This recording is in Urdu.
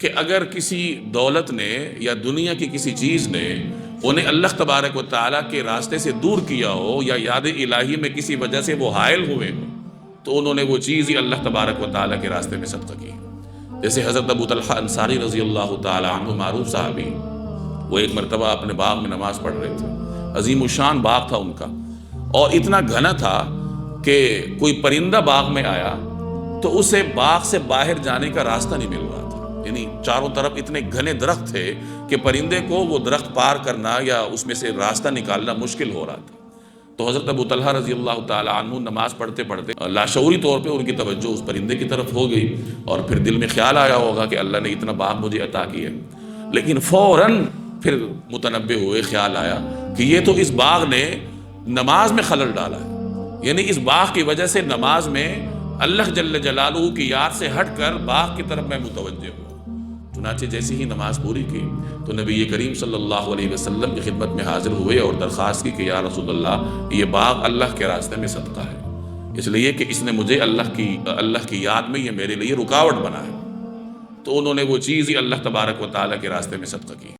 کہ اگر کسی دولت نے یا دنیا کی کسی چیز نے انہیں اللہ تبارک و تعالیٰ کے راستے سے دور کیا ہو یا یاد الہی میں کسی وجہ سے وہ حائل ہوئے ہوں تو انہوں نے وہ چیز ہی اللہ تبارک و تعالیٰ کے راستے میں صدقہ کی. جیسے حضرت ابو طلحہ انصاری رضی اللہ تعالیٰ عنہ معروف صحابی، وہ ایک مرتبہ اپنے باغ میں نماز پڑھ رہے تھے. عظیم الشان باغ تھا ان کا، اور اتنا گھنا تھا کہ کوئی پرندہ باغ میں آیا تو اسے باغ سے باہر جانے کا راستہ نہیں مل رہا تھا. یعنی چاروں طرف اتنے گھنے درخت تھے کہ پرندے کو وہ درخت پار کرنا یا اس میں سے راستہ نکالنا مشکل ہو رہا تھا. تو حضرت ابو طلحہ رضی اللہ تعالیٰ عنہ نماز پڑھتے پڑھتے لاشعوری طور پہ ان کی توجہ اس پرندے کی طرف ہو گئی، اور پھر دل میں خیال آیا ہوگا کہ اللہ نے اتنا باغ مجھے عطا کیا ہے. لیکن فوراً پھر متنبہ ہوئے، خیال آیا کہ یہ تو اس باغ نے نماز میں خلل ڈالا ہے، یعنی اس باغ کی وجہ سے نماز میں اللہ جل جلالہ کی یاد سے ہٹ کر باغ کی طرف میں متوجہ ہوں. چنانچہ جیسی ہی نماز پوری کی تو نبی کریم صلی اللہ علیہ وسلم کی خدمت میں حاضر ہوئے اور درخواست کی کہ یا رسول اللہ، یہ باغ اللہ کے راستے میں صدقہ ہے، اس لیے کہ اس نے مجھے اللہ کی یاد میں یہ میرے لیے رکاوٹ بنا ہے. تو انہوں نے وہ چیز ہی اللہ تبارک و تعالیٰ کے راستے میں صدقہ کی.